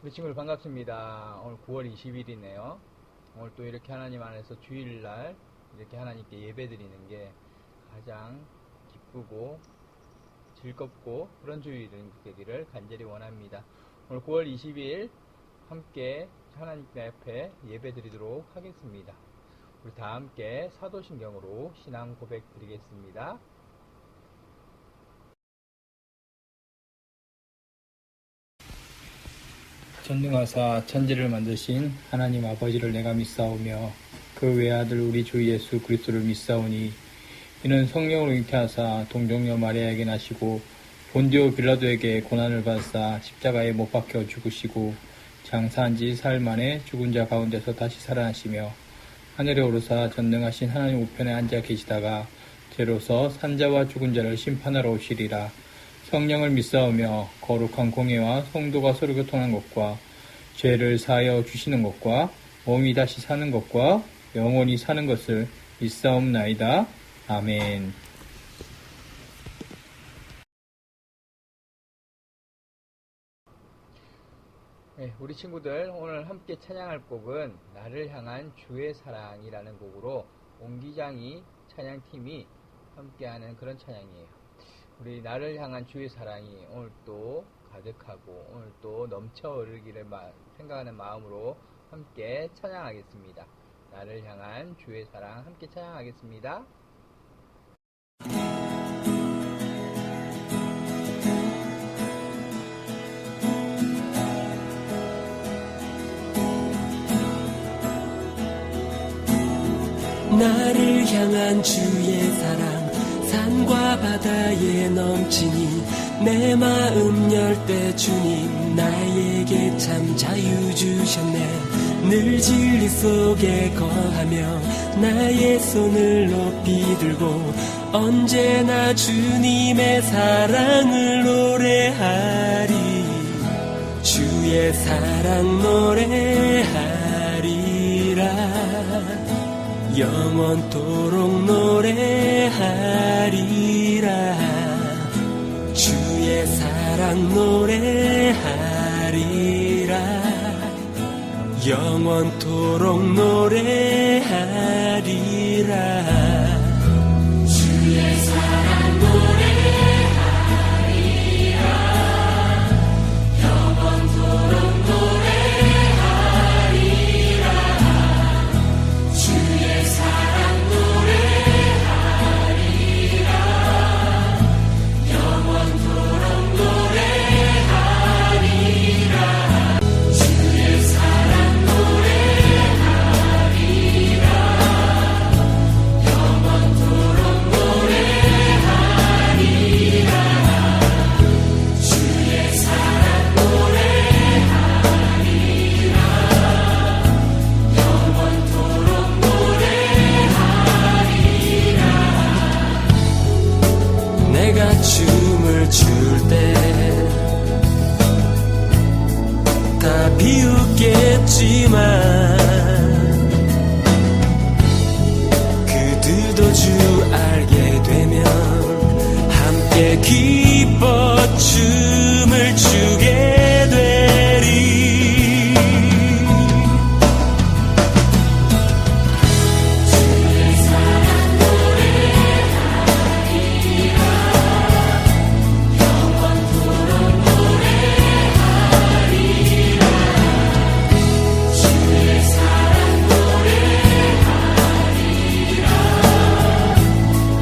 우리 친구들 반갑습니다. 오늘 9월 20일이네요. 오늘 또 이렇게 하나님 안에서 주일날 이렇게 하나님께 예배 드리는 게 가장 기쁘고 즐겁고 그런 주일이 되기를 간절히 원합니다. 오늘 9월 20일 함께 하나님 앞에 예배 드리도록 하겠습니다. 우리 다 함께 사도신경으로 신앙 고백 드리겠습니다. 전능하사 천지를 만드신 하나님 아버지를 내가 믿사오며 그 외아들 우리 주 예수 그리스도를 믿사오니 이는 성령으로 잉태하사 동정녀 마리아에게 나시고 본디오 빌라도에게 고난을 받사 십자가에 못 박혀 죽으시고 장사한 지 사흘 만에 죽은 자 가운데서 다시 살아나시며 하늘에 오르사 전능하신 하나님 우편에 앉아 계시다가 죄로서 산자와 죽은 자를 심판하러 오시리라. 성령을 믿사오며 거룩한 공예와 성도가 서로 교통하는 것과 죄를 사하여 주시는 것과 몸이 다시 사는 것과 영원히 사는 것을 믿사옵나이다. 아멘. 네, 우리 친구들 오늘 함께 찬양할 곡은 나를 향한 주의 사랑이라는 곡으로 옹기장이 찬양팀이 함께하는 그런 찬양이에요. 우리 나를 향한 주의 사랑이 오늘 또 가득하고 오늘 또 넘쳐 흐르기를 생각하는 마음으로 함께 찬양하겠습니다. 나를 향한 주의 사랑 함께 찬양하겠습니다. 나를 향한 주의 사랑 산과 바다에 넘치니 내 마음 열 때 주님 나에게 참 자유 주셨네. 늘 진리 속에 거하며 나의 손을 높이 들고 언제나 주님의 사랑을 노래하리. 주의 사랑 노래하리라. 영원토록 노래하리라. 주의 사랑 노래하리라. 영원토록 노래하리라. 주의 사랑 노래하리라. 영원토록 노래하리라. 주의 사랑 노래하리라. 영원토록 노래하리라. 주의 사랑 노래하리라. 영원토록 노래하리라. 주의 사랑 노래하리라. 영원토록 노래하리라. 내가 춤을 출 때 다 비웃겠지만 그들도 주 알게 되면 함께 기뻐 춤을 추게 되리. 주의 사랑 노래하리라. 영원토록 노래하리라. 주의 사랑 노래하리라.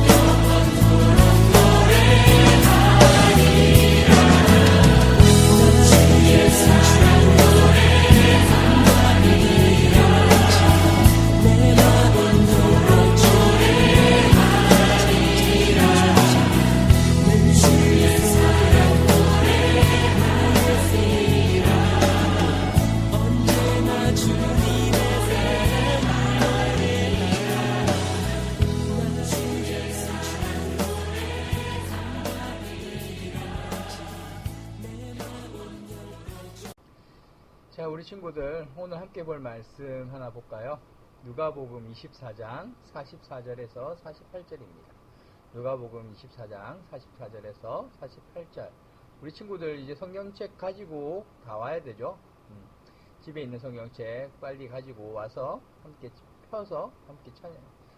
영원토록 노래하리라. 주의 사랑 노래하리라. 내 마음 노래 노래하리라. 주의 사랑 노래하리라. 언제나 주님의 사랑하리라. 주의 사랑 자, 우리 친구들 오늘 함께 볼 말씀 하나 볼까요? 누가복음 24장 44절에서 48절입니다. 누가복음 24장 44절에서 48절. 우리 친구들 이제 성경책 가지고 다 와야 되죠. 집에 있는 성경책 빨리 가지고 와서 함께 펴서 함께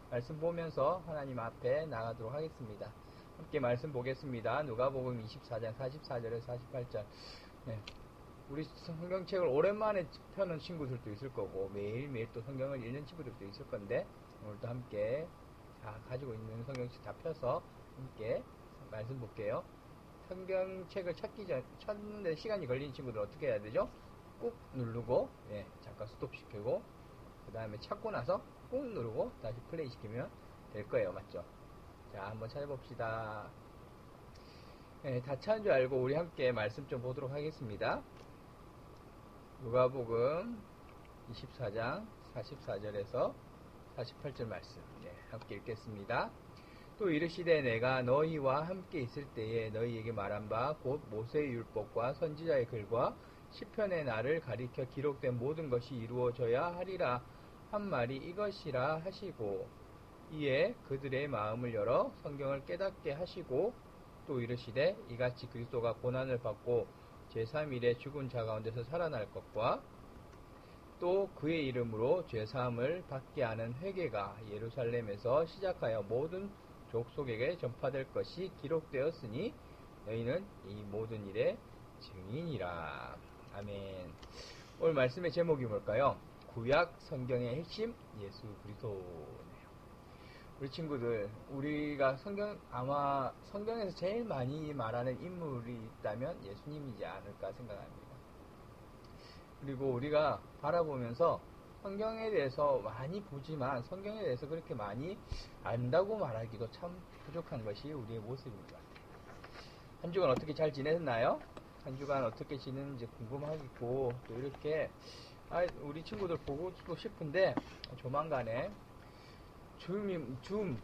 말씀 보면서 하나님 앞에 나가도록 하겠습니다. 함께 말씀 보겠습니다. 누가복음 24장 44절에서 48절. 네. 우리 성경책을 오랜만에 펴는 친구들도 있을 거고 매일매일 또 성경을 읽는 친구들도 있을 건데 오늘도 함께 다 가지고 있는 성경책 다 펴서 함께 말씀 볼게요. 성경책을 찾는데 시간이 걸리는 친구들 어떻게 해야 되죠? 꾹 누르고 잠깐 스톱시키고 그 다음에 찾고 나서 꾹 누르고 다시 플레이 시키면 될 거예요. 맞죠? 자, 한번 찾아봅시다. 다 찾은 줄 알고 우리 함께 말씀 좀 보도록 하겠습니다. 누가복음 24장 44절에서 48절 말씀 함께 읽겠습니다. 또 이르시되 내가 너희와 함께 있을 때에 너희에게 말한 바 곧 모세의 율법과 선지자의 글과 시편의 나를 가리켜 기록된 모든 것이 이루어져야 하리라 한 말이 이것이라 하시고 이에 그들의 마음을 열어 성경을 깨닫게 하시고 또 이르시되 이같이 그리스도가 고난을 받고 제3일에 죽은 자 가운데서 살아날 것과 또 그의 이름으로 죄사함을 받게 하는 회개가 예루살렘에서 시작하여 모든 족속에게 전파될 것이 기록되었으니 너희는 이 모든 일의 증인이라. 아멘. 오늘 말씀의 제목이 뭘까요? 구약 성경의 핵심 예수 그리스도네요. 우리 친구들, 우리가 아마 성경에서 제일 많이 말하는 인물이 있다면 예수님이지 않을까 생각합니다. 그리고 우리가 바라보면서 성경에 대해서 많이 보지만 성경에 대해서 그렇게 많이 안다고 말하기도 참 부족한 것이 우리의 모습인 것 같아요. 한 주간 어떻게 잘 지냈나요? 한 주간 어떻게 지냈는지 궁금하겠고 또 이렇게 우리 친구들 보고 싶은데 조만간에 줌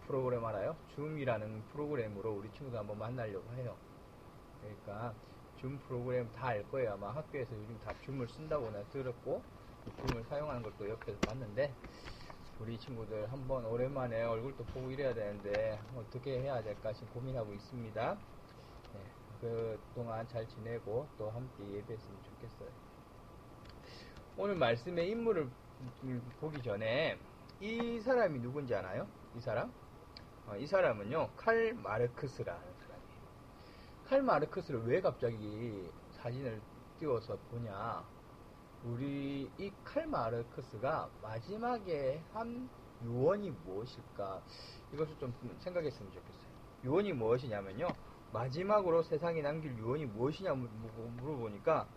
프로그램 알아요? 줌이라는 프로그램으로 우리 친구들 한번 만나려고 해요. 그러니까 줌 프로그램 다 알 거예요. 아마 학교에서 요즘 다 줌을 쓴다고 내가 들었고 줌을 사용하는 것도 옆에서 봤는데 우리 친구들 한번 오랜만에 얼굴도 보고 이래야 되는데 어떻게 해야 될까 지금 고민하고 있습니다. 그동안 잘 지내고 또 함께 예배했으면 좋겠어요. 오늘 말씀의 인물을 보기 전에 이 사람이 누군지 아나요? 이 사람? 이 사람은요 칼 마르크스라는 사람이에요. 칼 마르크스를 왜 갑자기 사진을 띄워서 보냐? 우리 이 칼 마르크스가 마지막에 한 유언이 무엇일까? 이것을 좀 생각했으면 좋겠어요. 유언이 무엇이냐면요, 마지막으로 세상에 남길 유언이 무엇이냐 물어보니까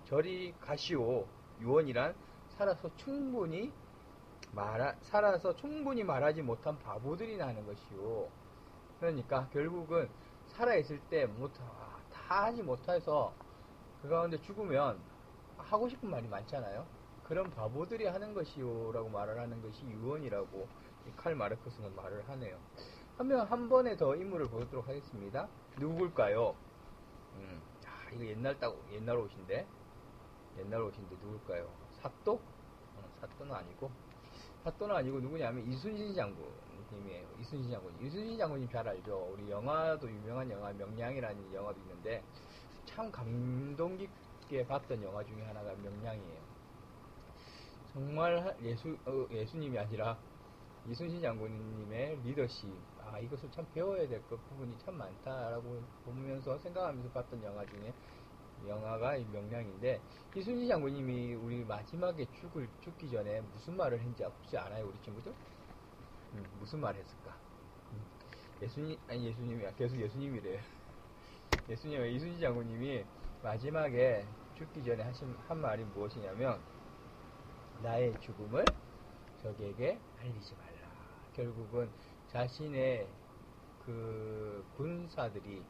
저리 가시오. 유언이란 살아서 충분히 말하지 못한 바보들이나 하는 것이요. 그러니까 결국은 살아있을 때 다 하지 못해서 그 가운데 죽으면 하고 싶은 말이 많잖아요. 그런 바보들이 하는 것이요 라고 말을 하는 것이 유언이라고 칼 마르크스는 말을 하네요. 한 번에 더 인물을 보도록 하겠습니다. 누굴까요? 이거 옛날 옷인데 누굴까요? 사또? 사또는 아니고 누구냐면 이순신 장군님이에요. 이순신 장군님 잘 알죠? 우리 영화도 유명한 영화 명량이라는 영화도 있는데 참 감동 깊게 봤던 영화 중에 하나가 명량이에요. 정말 예수님이 아니라 이순신 장군님의 리더십, 이것을 참 배워야 될 부분이 참 많다라고 보면서 생각하면서 봤던 영화 중에 영화가 명량인데, 이순신 장군님이 우리 마지막에 죽기 전에 무슨 말을 했는지 혹시 알아요, 우리 친구들? 무슨 말 했을까? 계속 예수님이래요. 이순신 장군님이 마지막에 죽기 전에 한 말이 무엇이냐면, 나의 죽음을 적에게 알리지 말라. 결국은 자신의 그 군사들이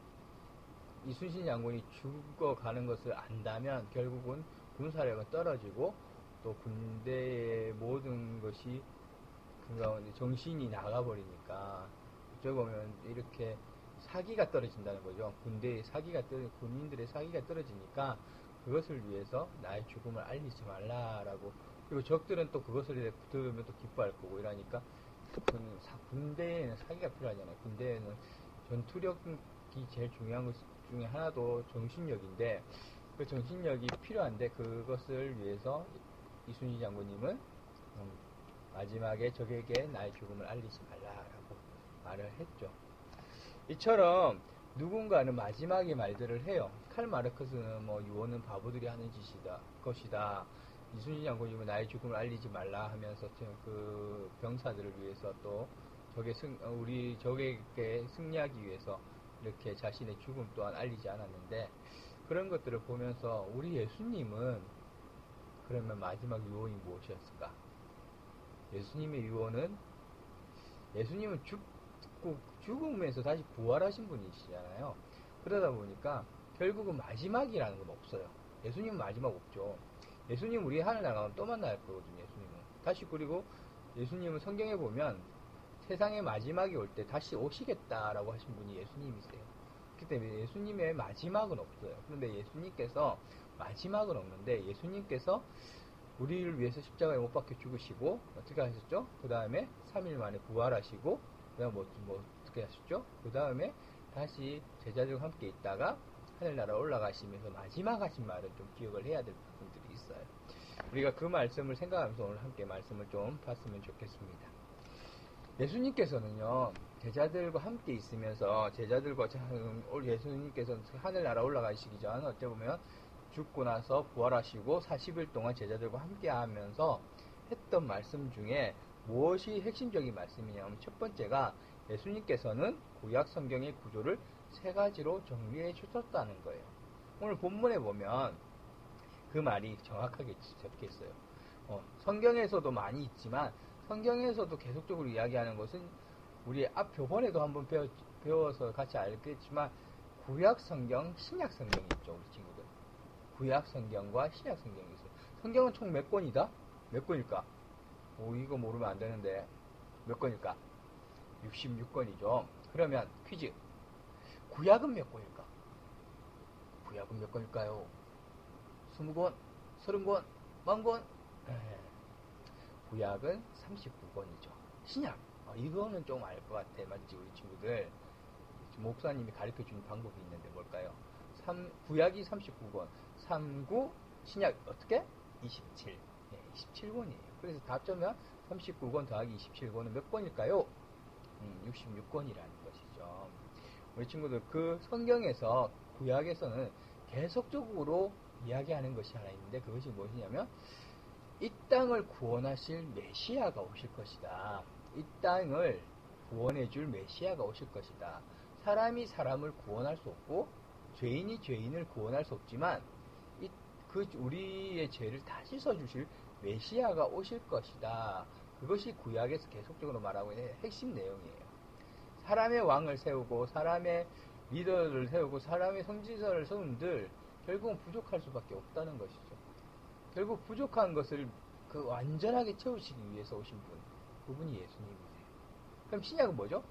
이순신 장군이 죽어가는 것을 안다면 결국은 군사력은 떨어지고 또 군대의 모든 것이 그 가운데 정신이 나가버리니까 어쩌 보면 이렇게 사기가 떨어진다는 거죠. 군인들의 사기가 떨어지니까 그것을 위해서 나의 죽음을 알리지 말라라고 그리고 적들은 또 그것을 들으면 또 기뻐할 거고 이러니까 군대에는 사기가 필요하잖아요. 군대에는 전투력이 제일 중요한 것 중에 하나도 정신력인데 그 정신력이 필요한데 그것을 위해서 이순신 장군님은 마지막에 적에게 나의 죽음을 알리지 말라라고 말을 했죠. 이처럼 누군가는 마지막에 말들을 해요. 칼 마르크스는 뭐 유언은 바보들이 하는 것이다. 이순신 장군님은 나의 죽음을 알리지 말라 하면서 그 병사들을 위해서 또 우리 적에게 승리하기 위해서 이렇게 자신의 죽음 또한 알리지 않았는데 그런 것들을 보면서 우리 예수님은 그러면 마지막 유언이 무엇이었을까? 예수님은 죽음에서 다시 부활하신 분이시잖아요. 그러다 보니까 결국은 마지막이라는 건 없어요. 예수님은 마지막 없죠. 예수님 우리 하늘 나가면 또 만날 거거든요. 예수님은 다시 그리고 예수님은 성경에 보면 세상의 마지막이 올 때 다시 오시겠다라고 하신 분이 예수님이세요. 그렇기 때문에 예수님의 마지막은 없어요. 그런데 예수님께서 마지막은 없는데 예수님께서 우리를 위해서 십자가에 못 박혀 죽으시고 어떻게 하셨죠? 그 다음에 3일 만에 부활하시고 그 다음에 어떻게 하셨죠? 그 다음에 다시 제자들과 함께 있다가 하늘나라 올라가시면서 마지막 하신 말은 좀 기억을 해야 될 부분들이 있어요. 우리가 그 말씀을 생각하면서 오늘 함께 말씀을 좀 봤으면 좋겠습니다. 예수님께서는요, 제자들과 함께 있으면서, 예수님께서 하늘나라 올라가시기 전, 어째 보면 죽고 나서 부활하시고 40일 동안 제자들과 함께 하면서 했던 말씀 중에 무엇이 핵심적인 말씀이냐면 첫 번째가 예수님께서는 구약 성경의 구조를 세 가지로 정리해 주셨다는 거예요. 오늘 본문에 보면 그 말이 정확하게 적혀 있어요. 성경에서도 많이 있지만 성경에서도 계속적으로 이야기하는 것은 우리 앞 교본에도 한번 배워서 같이 알겠지만 구약 성경, 신약 성경이 있죠, 우리 친구들. 구약 성경과 신약 성경이 있어요. 성경은 총 몇 권이다? 몇 권일까? 이거 모르면 안 되는데 몇 권일까? 66권이죠. 그러면 퀴즈. 구약은 몇 권일까? 구약은 몇 권일까요? 20권? 30권? 10,000권? 구약은 39권이죠. 신약. 이거는 좀 알 것 같아. 맞지, 우리 친구들? 목사님이 가르쳐주는 방법이 있는데 뭘까요? 구약이 39권. 39, 신약 어떻게? 27. 네, 27권이에요. 그래서 답점면 39권 더하기 27권은 몇 권일까요? 66권이라는 것이죠. 우리 친구들 그 성경에서 구약에서는 계속적으로 이야기하는 것이 하나 있는데 그것이 무엇이냐면 이 땅을 구원하실 메시아가 오실 것이다. 이 땅을 구원해 줄 메시아가 오실 것이다. 사람이 사람을 구원할 수 없고 죄인이 죄인을 구원할 수 없지만 우리의 죄를 다 씻어주실 메시아가 오실 것이다. 그것이 구약에서 계속적으로 말하고 있는 핵심 내용이에요. 사람의 왕을 세우고 사람의 리더를 세우고 사람의 성지서를 세운들 결국은 부족할 수밖에 없다는 것이죠. 결국 부족한 것을 완전하게 채우시기 위해서 오신 분, 그분이 예수님이세요. 그럼 신약은 뭐죠?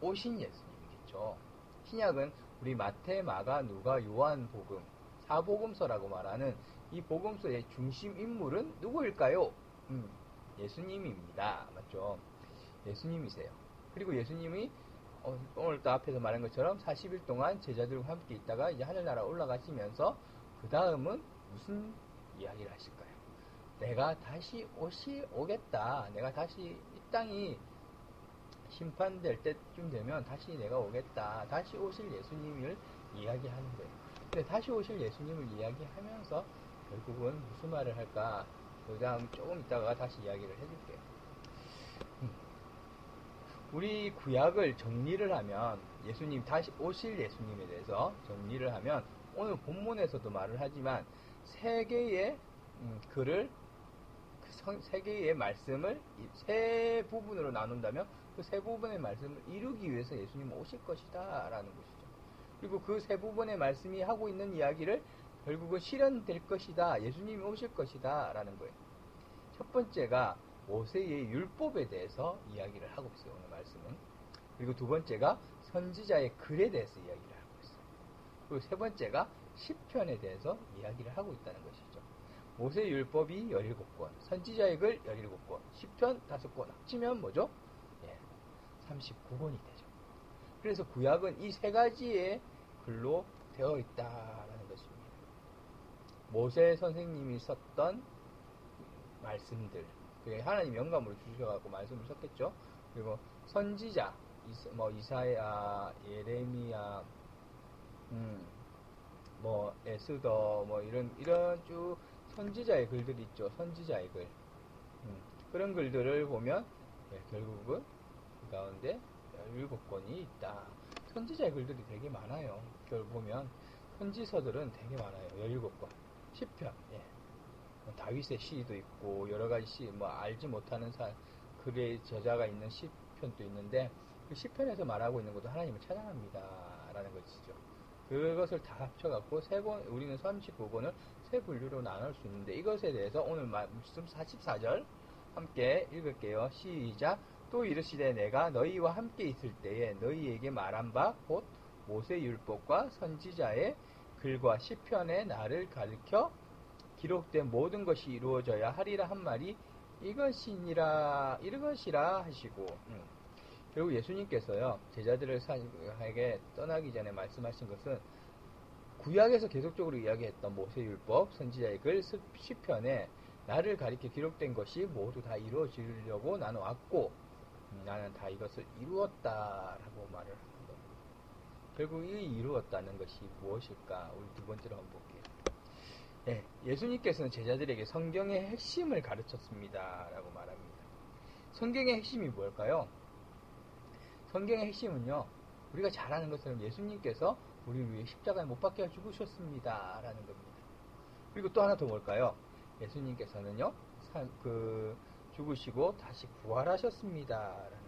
오신 예수님이겠죠. 신약은 우리 마태, 마가, 누가, 요한 복음, 사복음서라고 말하는 이 복음서의 중심 인물은 누구일까요? 예수님입니다. 맞죠? 예수님이세요. 그리고 예수님이 오늘 또 앞에서 말한 것처럼 40일 동안 제자들과 함께 있다가 이제 하늘나라 올라가시면서 그 다음은 무슨 이야기를 하실까요? 내가 다시 오겠다. 내가 다시 이 땅이 심판될 때쯤 되면 다시 내가 오겠다. 다시 오실 예수님을 이야기하는 거예요. 근데 다시 오실 예수님을 이야기하면서 결국은 무슨 말을 할까? 그 다음 조금 있다가 다시 이야기를 해줄게요. 우리 구약을 정리를 하면 다시 오실 예수님에 대해서 정리를 하면 오늘 본문에서도 말을 하지만 세 개의 글을 세 개의 말씀을 세 부분으로 나눈다면 그 세 부분의 말씀을 이루기 위해서 예수님은 오실 것이다 라는 것이죠. 그리고 그 세 부분의 말씀이 하고 있는 이야기를 결국은 실현될 것이다. 예수님이 오실 것이다 라는 거예요. 첫 번째가 모세의 율법에 대해서 이야기를 하고 있어요. 오늘 말씀은. 그리고 두 번째가 선지자의 글에 대해서 이야기를 하고 있어요. 그리고 세 번째가 시편에 대해서 이야기를 하고 있다는 것이죠. 모세 율법이 17권, 선지자의 글 17권, 시편 5권 합치면 뭐죠? 예, 39권이 되죠. 그래서 구약은 이 세 가지의 글로 되어 있다라는 것입니다. 모세 선생님이 썼던 말씀들, 하나님 영감으로 주셔가지고 말씀을 썼겠죠. 그리고 선지자, 이사야, 예레미야, 에스더, 이런 쭉 선지자의 글들이 있죠. 선지자의 글. 그런 글들을 보면, 결국은 그 가운데 17권이 있다. 선지자의 글들이 되게 많아요. 결국 보면, 선지서들은 되게 많아요. 17권. 시편, 다윗의 시도 있고, 여러 가지 시, 알지 못하는 글의 저자가 있는 시편도 있는데, 그 시편에서 말하고 있는 것도 하나님을 찬양합니다. 라는 것이죠. 그것을 다 합쳐갖고 우리는 39권을 세 분류로 나눌 수 있는데, 이것에 대해서 오늘 말씀 44절 함께 읽을게요. 시작. 또 이르시되 내가 너희와 함께 있을 때에 너희에게 말한 바 곧 모세 율법과 선지자의 글과 시편의 나를 가리켜 기록된 모든 것이 이루어져야 하리라 한 말이 이것이라 하시고, 결국 예수님께서요, 제자들에게 떠나기 전에 말씀하신 것은 구약에서 계속적으로 이야기했던 모세율법, 선지자의 글, 시편에 나를 가리켜 기록된 것이 모두 다 이루어지려고 나는 왔고, 나는 다 이것을 이루었다라고 말을 하는 겁니다. 결국 이 이루었다는 것이 무엇일까? 우리 두 번째로 한번 볼게요. 예수님께서는 제자들에게 성경의 핵심을 가르쳤습니다. 라고 말합니다. 성경의 핵심이 뭘까요? 성경의 핵심은요, 우리가 잘 아는 것처럼 예수님께서 우리를 위해 십자가에 못 박혀 죽으셨습니다. 라는 겁니다. 그리고 또 하나 더 뭘까요? 예수님께서는요, 죽으시고 다시 부활하셨습니다. 라는 겁니다.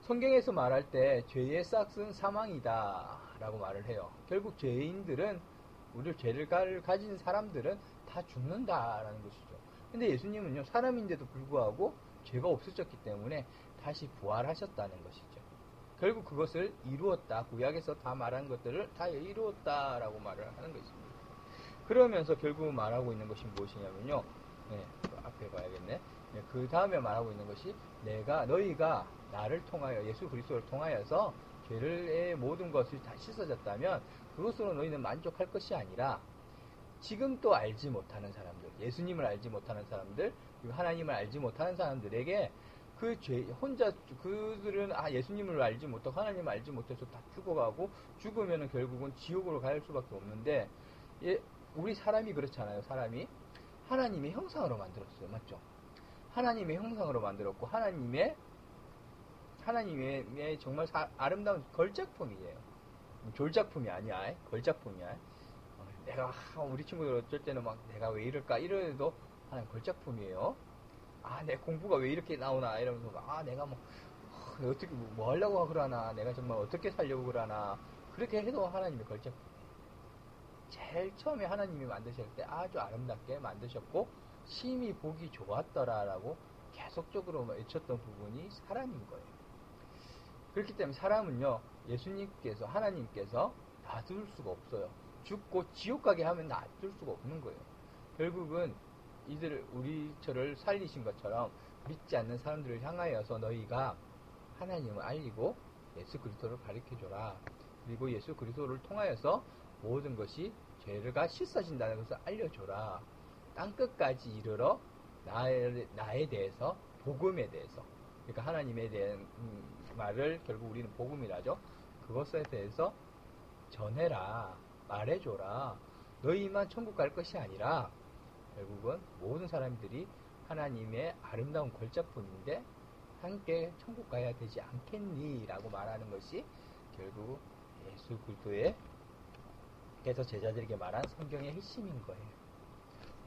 성경에서 말할 때 죄의 싹은 사망이다. 라고 말을 해요. 결국 죄인들은, 우리 죄를 가진 사람들은 다 죽는다라는 것이죠. 근데 예수님은요, 사람인데도 불구하고 죄가 없어졌기 때문에 다시 부활하셨다는 것이죠. 결국 그것을 이루었다. 구약에서 다 말한 것들을 다 이루었다라고 말을 하는 것입니다. 그러면서 결국 말하고 있는 것이 무엇이냐면요. 앞에 봐야겠네. 그 다음에 말하고 있는 것이 너희가 나를 통하여 예수 그리스도를 통하여서 죄의 모든 것이 다 씻어졌다면 그것으로 너희는 만족할 것이 아니라 지금 또 알지 못하는 사람들, 예수님을 알지 못하는 사람들, 그리고 하나님을 알지 못하는 사람들에게 그 그들은 예수님을 알지 못하고 하나님을 알지 못해서 다 죽어가고 죽으면은 결국은 지옥으로 갈 수밖에 없는데, 우리 사람이 그렇잖아요. 사람이 하나님의 형상으로 만들었어요. 맞죠? 하나님의 형상으로 만들었고 하나님의 정말 아름다운 걸작품이에요. 졸작품이 아니야. 걸작품이야. 내가 우리 친구들 어쩔 때는 내가 왜 이럴까 이래도 하나님 걸작품이에요. 내 공부가 왜 이렇게 나오나 이러면서 내가 어떻게 뭐 하려고 그러나, 내가 정말 어떻게 살려고 그러나, 그렇게 해도 하나님의 걸작품. 제일 처음에 하나님이 만드실 때 아주 아름답게 만드셨고 심히 보기 좋았더라라고 계속적으로 외쳤던 부분이 사람인 거예요. 그렇기 때문에 사람은요, 하나님께서 놔둘 수가 없어요. 죽고 지옥 가게 하면 놔둘 수가 없는 거예요. 결국은 저를 살리신 것처럼 믿지 않는 사람들을 향하여서 너희가 하나님을 알리고 예수 그리스도를 가르쳐줘라. 그리고 예수 그리스도를 통하여서 모든 것이 죄가 씻어진다는 것을 알려줘라. 땅끝까지 이르러 나에 대해서, 복음에 대해서, 그러니까 하나님에 대한 말을 결국 우리는 복음이라죠. 그것에 대해서 전해라, 말해줘라. 너희만 천국 갈 것이 아니라 결국은 모든 사람들이 하나님의 아름다운 걸작품인데 함께 천국 가야 되지 않겠니? 라고 말하는 것이 결국 예수 그리스도께서 제자들에게 말한 성경의 핵심인 거예요.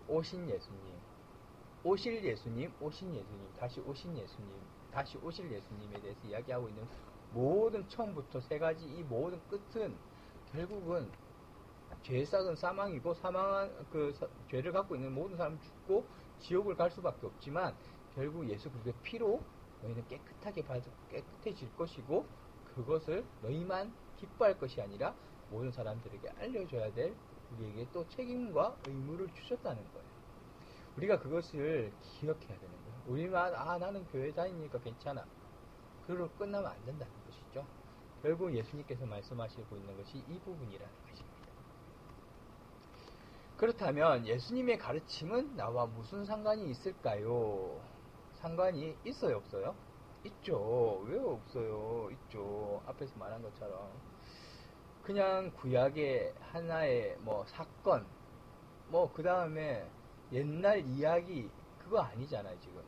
오신 예수님, 다시 오실 예수님에 대해서 이야기하고 있는 모든 처음부터 세 가지 이 모든 끝은 결국은 죄의 싹은 사망이고, 죄를 갖고 있는 모든 사람은 죽고 지옥을 갈 수밖에 없지만 결국 예수 그리스도의 피로 너희는 깨끗해질 것이고, 그것을 너희만 기뻐할 것이 아니라 모든 사람들에게 알려줘야 될 우리에게 또 책임과 의무를 주셨다는 거예요. 우리가 그것을 기억해야 되는 거예요. 우리만 나는 교회 다니니까 괜찮아. 그걸로 끝나면 안 된다는 것이죠. 결국 예수님께서 말씀하시고 있는 것이 이 부분이라는 것입니다. 그렇다면 예수님의 가르침은 나와 무슨 상관이 있을까요? 상관이 있어요, 없어요? 있죠. 왜 없어요? 있죠. 앞에서 말한 것처럼 그냥 구약의 하나의 사건, 그 다음에 옛날 이야기, 그거 아니잖아요, 지금.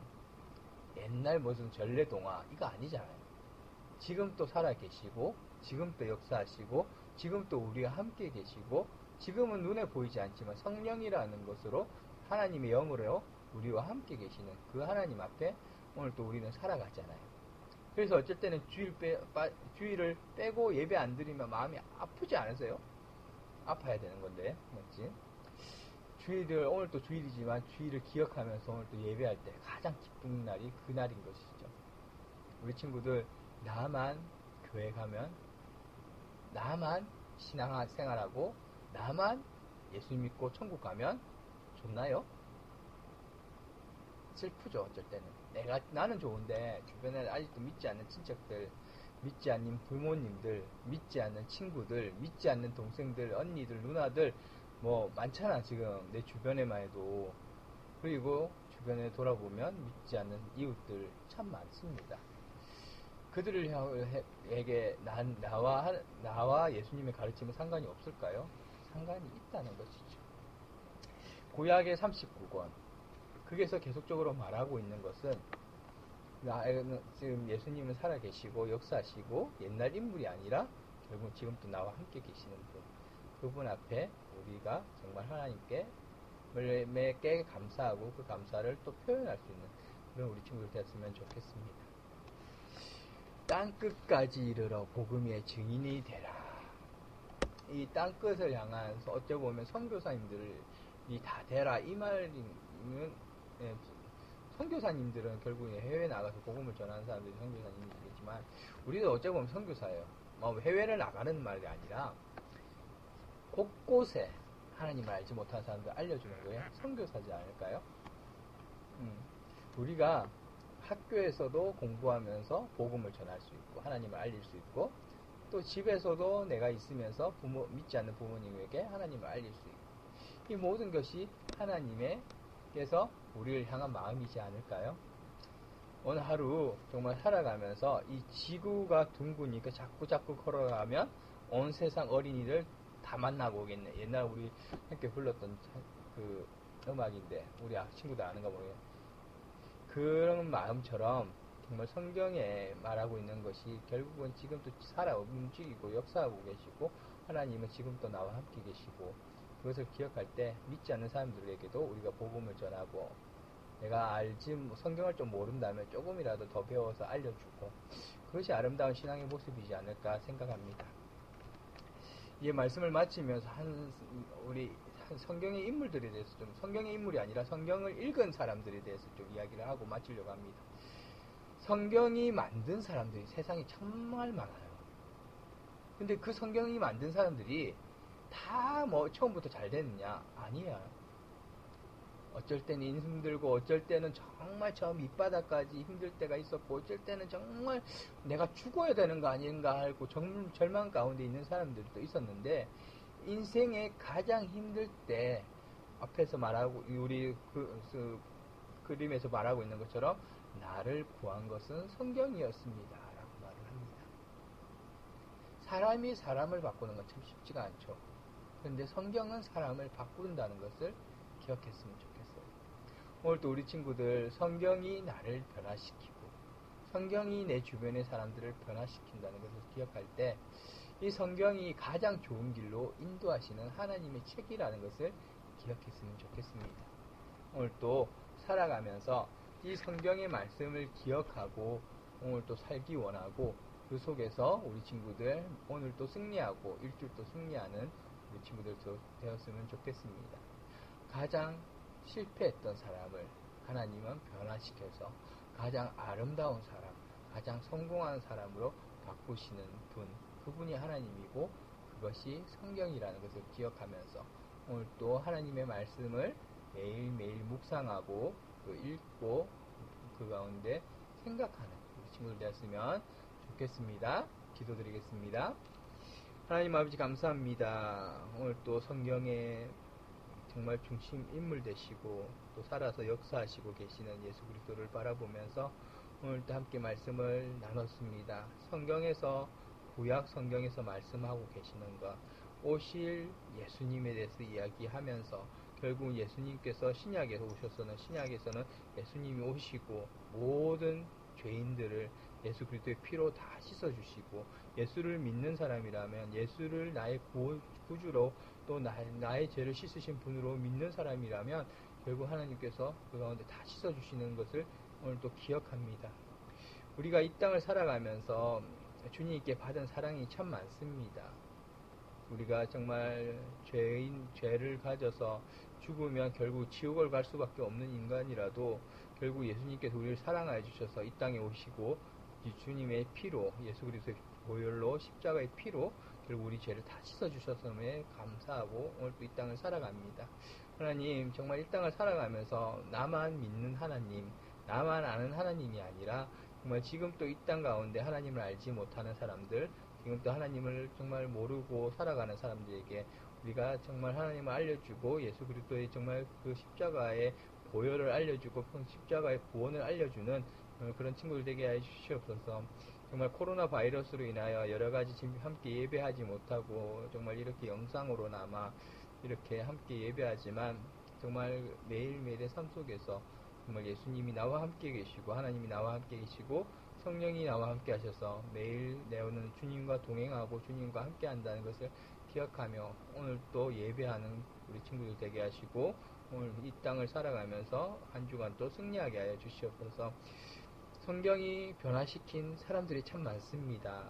옛날 무슨 전래동화, 이거 아니잖아요. 지금 또 살아계시고, 지금 또 역사하시고, 지금 또 우리와 함께 계시고, 지금은 눈에 보이지 않지만 성령이라는 것으로 하나님의 영으로 우리와 함께 계시는 그 하나님 앞에 오늘 또 우리는 살아가잖아요. 그래서 어쩔 때는 주일을 빼고 예배 안 드리면 마음이 아프지 않으세요? 아파야 되는 건데, 맞지? 오늘 또 주일이지만 주일을 기억하면서 오늘 또 예배할 때 가장 기쁜 날이 그 날인 것이죠. 우리 친구들, 나만 교회 가면, 나만 신앙생활하고, 나만 예수 믿고 천국 가면 좋나요? 슬프죠, 어쩔 때는. 나는 좋은데, 주변에 아직도 믿지 않는 친척들, 믿지 않는 부모님들, 믿지 않는 친구들, 믿지 않는 동생들, 언니들, 누나들, 많잖아, 지금. 내 주변에만 해도. 그리고 주변에 돌아보면 믿지 않는 이웃들 참 많습니다. 그들에게 나와 예수님의 가르침은 상관이 없을까요? 상관이 있다는 것이죠. 구약의 39권. 거기에서 계속적으로 말하고 있는 것은 지금 예수님은 살아계시고 역사하시고 옛날 인물이 아니라 결국 지금도 나와 함께 계시는 분, 그분 앞에 우리가 정말 하나님께 매께 감사하고 그 감사를 또 표현할 수 있는 그런 우리 친구들 되었으면 좋겠습니다. 땅끝까지 이르러 복음의 증인이 되라. 이 땅끝을 향해서 어찌 보면 선교사님들이 다 되라 이 말이면, 선교사님들은 결국 해외에 나가서 복음을 전하는 사람들이 선교사님이겠지만 우리도 어찌 보면 선교사예요. 해외를 나가는 말이 아니라 곳곳에 하나님을 알지 못하는 사람들 알려주는 거예요. 선교사지 않을까요? 우리가 학교에서도 공부하면서 복음을 전할 수 있고 하나님을 알릴 수 있고, 또 집에서도 내가 있으면서 믿지 않는 부모님에게 하나님을 알릴 수 있고, 이 모든 것이 하나님께서 우리를 향한 마음이지 않을까요? 오늘 하루 정말 살아가면서 이 지구가 둥그니까 자꾸 걸어가면 온 세상 어린이들 다 만나고 오겠네. 옛날 우리 함께 불렀던 그 음악인데 우리 친구들 아는가 모르겠네. 그런 마음처럼 정말 성경에 말하고 있는 것이 결국은 지금도 살아 움직이고 역사하고 계시고 하나님은 지금도 나와 함께 계시고, 그것을 기억할 때 믿지 않는 사람들에게도 우리가 복음을 전하고, 내가 성경을 좀 모른다면 조금이라도 더 배워서 알려주고, 그것이 아름다운 신앙의 모습이지 않을까 생각합니다. 이 말씀을 마치면서 우리 성경의 인물들에 대해서 좀, 성경의 인물이 아니라 성경을 읽은 사람들에 대해서 좀 이야기를 하고 마치려고 합니다. 성경이 만든 사람들이 세상에 정말 많아요. 근데 그 성경이 만든 사람들이 다 처음부터 잘 됐느냐? 아니야. 어쩔 때는 힘들고, 어쩔 때는 정말 저 밑바닥까지 힘들 때가 있었고, 어쩔 때는 정말 내가 죽어야 되는 거 아닌가 하고 절망 가운데 있는 사람들도 있었는데, 인생의 가장 힘들 때 앞에서 말하고 우리 그림에서 말하고 있는 것처럼 나를 구한 것은 성경이었습니다 라고 말을 합니다. 사람이 사람을 바꾸는 건 참 쉽지가 않죠. 그런데 성경은 사람을 바꾼다는 것을 기억했으면 좋겠어요. 오늘 또 우리 친구들, 성경이 나를 변화시키고 성경이 내 주변의 사람들을 변화시킨다는 것을 기억할 때 이 성경이 가장 좋은 길로 인도하시는 하나님의 책이라는 것을 기억했으면 좋겠습니다. 오늘 또 살아가면서 이 성경의 말씀을 기억하고 오늘 또 살기 원하고, 그 속에서 우리 친구들 오늘 또 승리하고 일주일 또 승리하는 우리 친구들도 되었으면 좋겠습니다. 가장 실패했던 사람을 하나님은 변화시켜서 가장 아름다운 사람, 가장 성공한 사람으로 바꾸시는 분, 그분이 하나님이고 그것이 성경이라는 것을 기억하면서 오늘 또 하나님의 말씀을 매일매일 묵상하고 또 읽고 그 가운데 생각하는 우리 친구들 되었으면 좋겠습니다. 기도드리겠습니다. 하나님 아버지 감사합니다. 오늘 또 성경에 정말 중심 인물 되시고 또 살아서 역사하시고 계시는 예수 그리스도를 바라보면서 오늘도 함께 말씀을 나눴습니다. 성경에서 구약 성경에서 말씀하고 계시는 것, 오실 예수님에 대해서 이야기하면서 결국 예수님께서 신약에서 오셨서는 신약에서는 예수님이 오시고 모든 죄인들을 예수 그리스도의 피로 다 씻어주시고 예수를 믿는 사람이라면 예수를 나의 구주로 또 나의 죄를 씻으신 분으로 믿는 사람이라면 결국 하나님께서 그 가운데 다 씻어주시는 것을 오늘 또 기억합니다. 우리가 이 땅을 살아가면서 주님께 받은 사랑이 참 많습니다. 우리가 정말 죄를 가져서 죽으면 결국 지옥을 갈 수밖에 없는 인간이라도 결국 예수님께서 우리를 사랑하여 주셔서 이 땅에 오시고 주님의 피로 예수 그리스도의 보혈로 십자가의 피로 결국 우리 죄를 다 씻어주셨음에 감사하고 오늘 또 이 땅을 살아갑니다. 하나님 정말 이 땅을 살아가면서 나만 믿는 하나님, 나만 아는 하나님이 아니라 정말 지금 또 이 땅 가운데 하나님을 알지 못하는 사람들, 지금 또 하나님을 정말 모르고 살아가는 사람들에게 우리가 정말 하나님을 알려주고 예수 그리스도의 정말 그 십자가의 보혈을 알려주고 십자가의 구원을 알려주는 그런 친구들 되게 해주시옵소서. 정말 코로나 바이러스로 인하여 여러 가지 지금 함께 예배하지 못하고 정말 이렇게 영상으로나마 이렇게 함께 예배하지만 정말 매일매일의 삶 속에서 정말 예수님이 나와 함께 계시고 하나님이 나와 함께 계시고 성령이 나와 함께 하셔서 매일 내오는 주님과 동행하고 주님과 함께 한다는 것을 기억하며 오늘 또 예배하는 우리 친구들 되게 하시고 오늘 이 땅을 살아가면서 한 주간 또 승리하게 하여 주시옵소서. 성경이 변화시킨 사람들이 참 많습니다.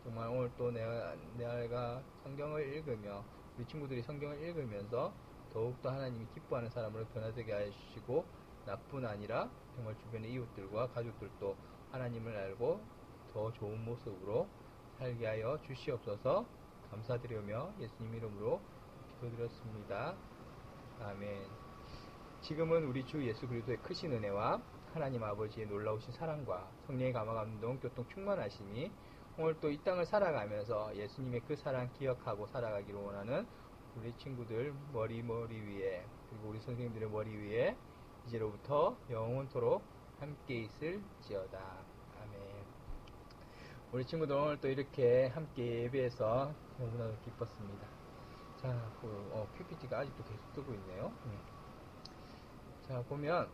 정말 오늘 또 내가 성경을 읽으며 우리 친구들이 성경을 읽으면서 더욱더 하나님이 기뻐하는 사람으로 변화되게 하여 주시고 나뿐 아니라 정말 주변의 이웃들과 가족들도 하나님을 알고 더 좋은 모습으로 살게 하여 주시옵소서. 감사드리며 예수님 이름으로 기도드렸습니다. 아멘. 지금은 우리 주 예수 그리스도의 크신 은혜와 하나님 아버지의 놀라우신 사랑과 성령의 감화 감동 교통 충만하심이 오늘 또 이 땅을 살아가면서 예수님의 그 사랑 기억하고 살아가기를 원하는 우리 친구들 머리 위에 그리고 우리 선생님들의 머리 위에 이제로부터 영원토록 함께 있을지어다. 아멘. 우리 친구들 오늘 또 이렇게 함께 예배해서 너무나도 기뻤습니다. 자, PPT가 아직도 계속 뜨고 있네요. 자, 보면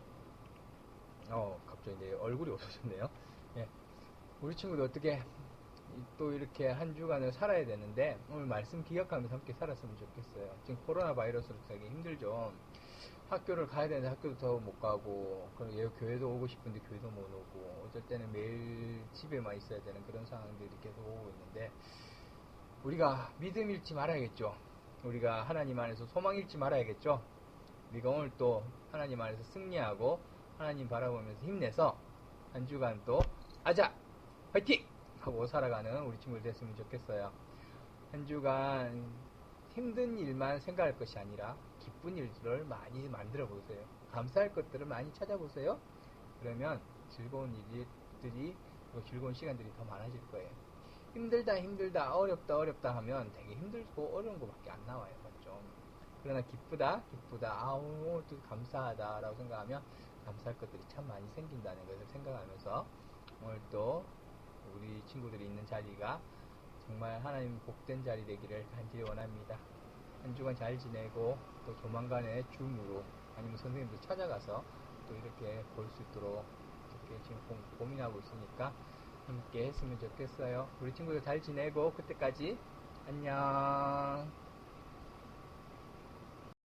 갑자기 내 얼굴이 없어졌네요. 예. 우리 친구들 어떻게 또 이렇게 한 주간을 살아야 되는데 오늘 말씀 기억하면서 함께 살았으면 좋겠어요. 지금 코로나 바이러스로 되게 힘들죠. 학교를 가야 되는데 학교도 더 못 가고 그리고 교회도 오고 싶은데 교회도 못 오고 어쩔 때는 매일 집에만 있어야 되는 그런 상황들이 계속 오고 있는데 우리가 믿음 잃지 말아야겠죠. 우리가 하나님 안에서 소망 잃지 말아야겠죠. 우리가 오늘 또 하나님 안에서 승리하고 하나님 바라보면서 힘내서 한 주간 또 아자 화이팅! 하고 살아가는 우리 친구들 됐으면 좋겠어요. 한 주간 힘든 일만 생각할 것이 아니라 기쁜 일들을 많이 만들어 보세요. 감사할 것들을 많이 찾아보세요. 그러면 즐거운 일들이 그리고 즐거운 시간들이 더 많아질 거예요. 힘들다 어렵다 하면 되게 힘들고 어려운 것밖에 안 나와요. 맞죠? 그러나 기쁘다 오늘도 감사하다 라고 생각하면 감사할 것들이 참 많이 생긴다는 것을 생각하면서 오늘 또 우리 친구들이 있는 자리가 정말 하나님 복된 자리 되기를 간절히 원합니다. 한 주간 잘 지내고 또 조만간에 줌으로 아니면 선생님들 찾아가서 또 이렇게 볼 수 있도록 이렇게 지금 고민하고 있으니까 함께 했으면 좋겠어요. 우리 친구들 잘 지내고 그때까지 안녕.